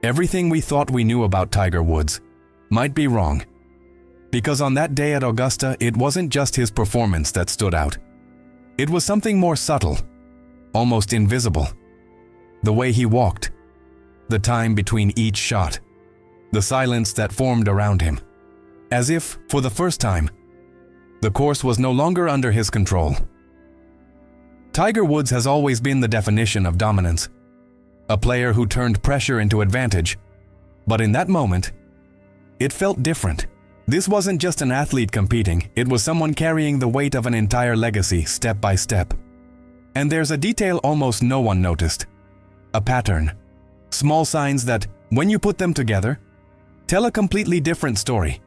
everything we thought we knew about Tiger Woods might be wrong. Because on that day at Augusta, it wasn't just his performance that stood out. It was something more subtle, almost invisible. The way he walked, the time between each shot, the silence that formed around him. As if, for the first time, the course was no longer under his control. Tiger Woods has always been the definition of dominance, a player who turned pressure into advantage. But in that moment, it felt different. This wasn't just an athlete competing, it was someone carrying the weight of an entire legacy step by step. And there's a detail almost no one noticed. A pattern. Small signs that, when you put them together, tell a completely different story.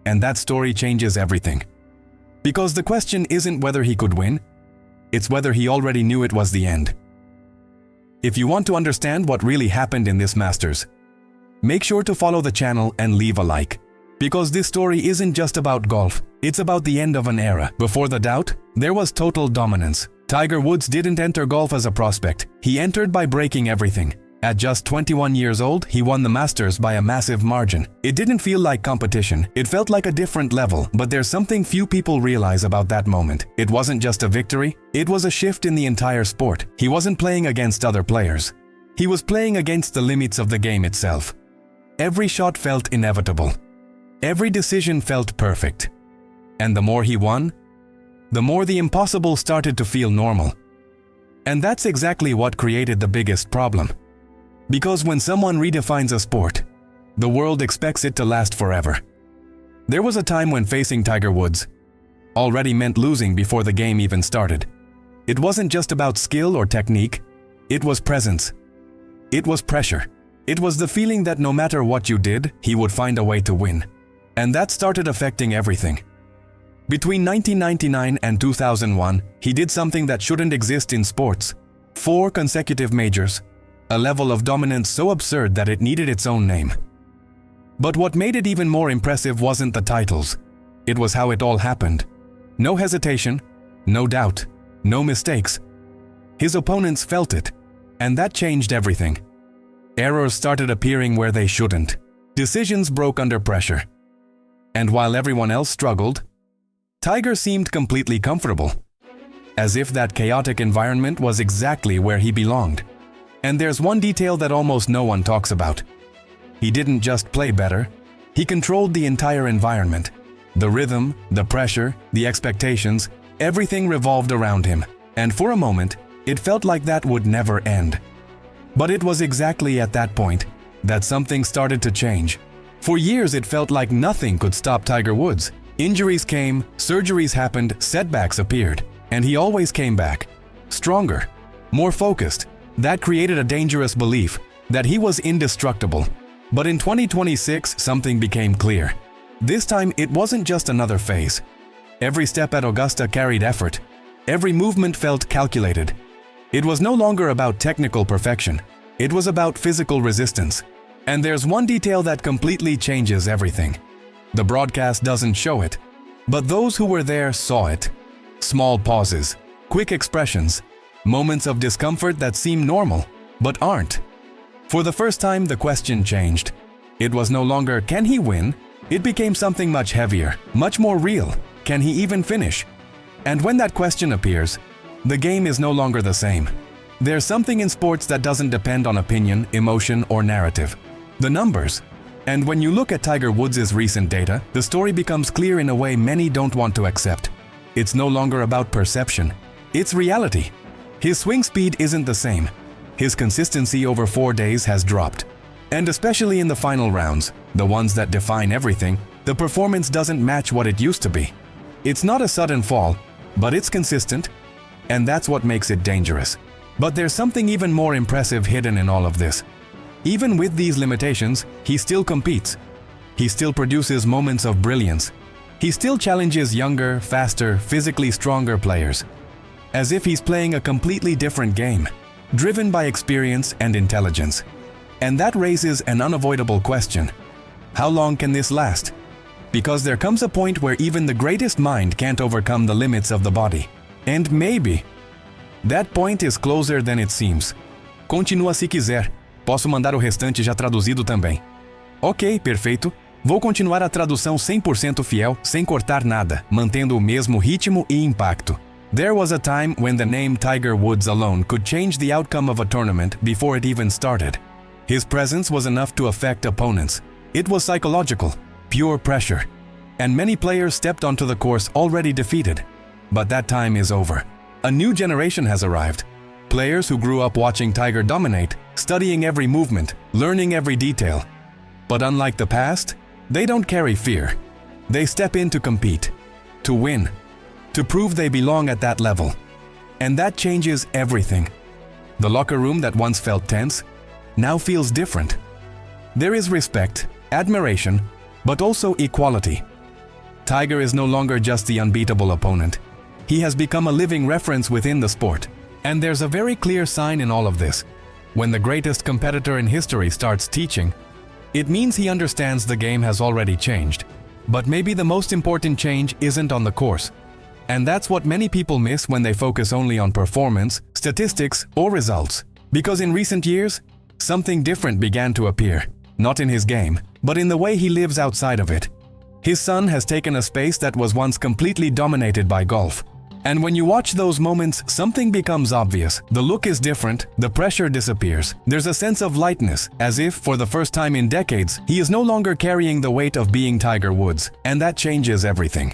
And that story changes everything. Because the question isn't whether he could win, it's whether he already knew it was the end. If you want to understand what really happened in this Masters, make sure to follow the channel and leave a like. Because this story isn't just about golf, it's about the end of an era. Before the doubt, there was total dominance. Tiger Woods didn't enter golf as a prospect. He entered by breaking everything. At just 21 years old, he won the Masters by a massive margin. It didn't feel like competition. It felt like a different level, but there's something few people realize about that moment. It wasn't just a victory, it was a shift in the entire sport. He wasn't playing against other players. He was playing against the limits of the game itself. Every shot felt inevitable. Every decision felt perfect. And the more he won, the more the impossible started to feel normal. And that's exactly what created the biggest problem. Because when someone redefines a sport, the world expects it to last forever. There was a time when facing Tiger Woods already meant losing before the game even started. It wasn't just about skill or technique, it was presence. It was pressure. It was the feeling that no matter what you did, he would find a way to win. And that started affecting everything. Between 1999 and 2001, he did something that shouldn't exist in sports. 4 consecutive majors. A level of dominance so absurd that it needed its own name. But what made it even more impressive wasn't the titles. It was how it all happened. No hesitation, no doubt, no mistakes. His opponents felt it, and that changed everything. Errors started appearing where they shouldn't. Decisions broke under pressure. And while everyone else struggled, Tiger seemed completely comfortable. As if that chaotic environment was exactly where he belonged. And there's one detail that almost no one talks about. He didn't just play better, he controlled the entire environment. The rhythm, the pressure, the expectations, everything revolved around him. And for a moment, it felt like that would never end. But it was exactly at that point that something started to change. For years it felt like nothing could stop Tiger Woods. Injuries came, surgeries happened, setbacks appeared. And he always came back. Stronger, more focused. That created a dangerous belief that he was indestructible. But in 2026, something became clear. This time, it wasn't just another phase. Every step at Augusta carried effort. Every movement felt calculated. It was no longer about technical perfection. It was about physical resistance. And there's one detail that completely changes everything. The broadcast doesn't show it, but those who were there saw it. Small pauses, quick expressions, moments of discomfort that seem normal, but aren't. For the first time, the question changed. It was no longer, can he win? It became something much heavier, much more real. Can he even finish? And when that question appears, the game is no longer the same. There's something in sports that doesn't depend on opinion, emotion, or narrative. The numbers. And when you look at Tiger Woods' recent data, the story becomes clear in a way many don't want to accept. It's no longer about perception. It's reality. His swing speed isn't the same. His consistency over 4 days has dropped. And especially in the final rounds, the ones that define everything, the performance doesn't match what it used to be. It's not a sudden fall, but it's consistent, and that's what makes it dangerous. But there's something even more impressive hidden in all of this. Even with these limitations, he still competes. He still produces moments of brilliance. He still challenges younger, faster, physically stronger players. As if he's playing a completely different game, driven by experience and intelligence. And that raises an unavoidable question. How long can this last? Because there comes a point where even the greatest mind can't overcome the limits of the body. And maybe that point is closer than it seems. Continua se quiser. Posso mandar o restante já traduzido também. Ok, perfeito. Vou continuar a tradução 100% fiel, sem cortar nada, mantendo o mesmo ritmo e impacto. There was a time when the name Tiger Woods alone could change the outcome of a tournament before it even started. His presence was enough to affect opponents. It was psychological, pure pressure. And many players stepped onto the course already defeated. But that time is over. A new generation has arrived. Players who grew up watching Tiger dominate, studying every movement, learning every detail. But unlike the past, they don't carry fear. They step in to compete, to win, to prove they belong at that level. And that changes everything. The locker room that once felt tense now feels different. There is respect, admiration, but also equality. Tiger is no longer just the unbeatable opponent. He has become a living reference within the sport. And there's a very clear sign in all of this. When the greatest competitor in history starts teaching, it means he understands the game has already changed. But maybe the most important change isn't on the course. And that's what many people miss when they focus only on performance, statistics, or results. Because in recent years, something different began to appear. Not in his game, but in the way he lives outside of it. His son has taken a space that was once completely dominated by golf. And when you watch those moments, something becomes obvious. The look is different, the pressure disappears. There's a sense of lightness, as if, for the first time in decades, he is no longer carrying the weight of being Tiger Woods. And that changes everything.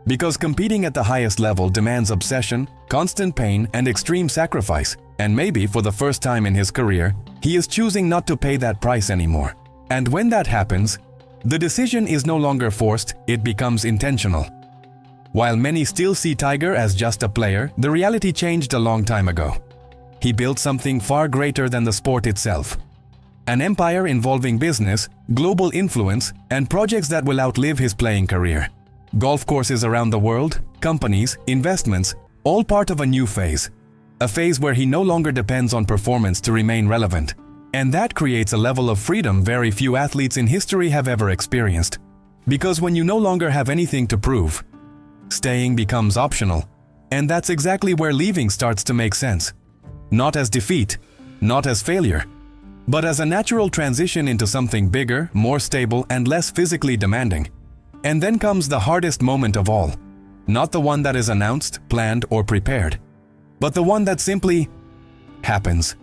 Because competing at the highest level demands obsession, constant pain, and extreme sacrifice. And maybe, for the first time in his career, he is choosing not to pay that price anymore. And when that happens, the decision is no longer forced, it becomes intentional. While many still see Tiger as just a player, the reality changed a long time ago. He built something far greater than the sport itself. An empire involving business, global influence, and projects that will outlive his playing career. Golf courses around the world, companies, investments, all part of a new phase. A phase where he no longer depends on performance to remain relevant. And that creates a level of freedom very few athletes in history have ever experienced. Because when you no longer have anything to prove, staying becomes optional. And that's exactly where leaving starts to make sense. Not as defeat, not as failure, but as a natural transition into something bigger, more stable, and less physically demanding. And then comes the hardest moment of all. Not the one that is announced, planned, or prepared, but the one that simply happens.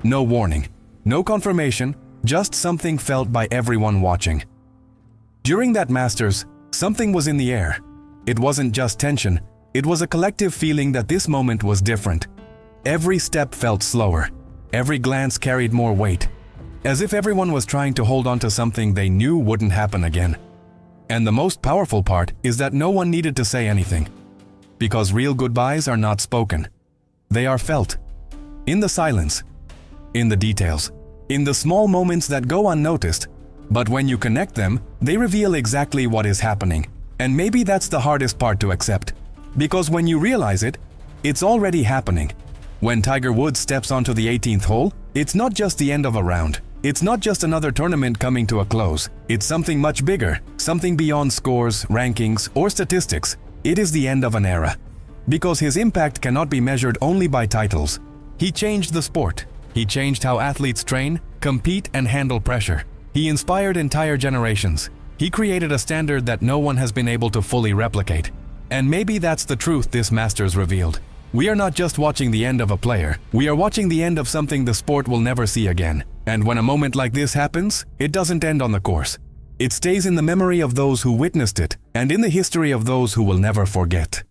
No warning, no confirmation, just something felt by everyone watching. During that Masters, something was in the air. It wasn't just tension, it was a collective feeling that this moment was different. Every step felt slower, every glance carried more weight, as if everyone was trying to hold on to something they knew wouldn't happen again. And the most powerful part is that no one needed to say anything. Because real goodbyes are not spoken. They are felt. In the silence, in the details, in the small moments that go unnoticed. But when you connect them, they reveal exactly what is happening. And maybe that's the hardest part to accept. Because when you realize it, it's already happening. When Tiger Woods steps onto the 18th hole, it's not just the end of a round. It's not just another tournament coming to a close. It's something much bigger, something beyond scores, rankings, or statistics. It is the end of an era. Because his impact cannot be measured only by titles. He changed the sport. He changed how athletes train, compete, and handle pressure. He inspired entire generations. He created a standard that no one has been able to fully replicate. And maybe that's the truth this Masters revealed. We are not just watching the end of a player, we are watching the end of something the sport will never see again. And when a moment like this happens, it doesn't end on the course. It stays in the memory of those who witnessed it, and in the history of those who will never forget.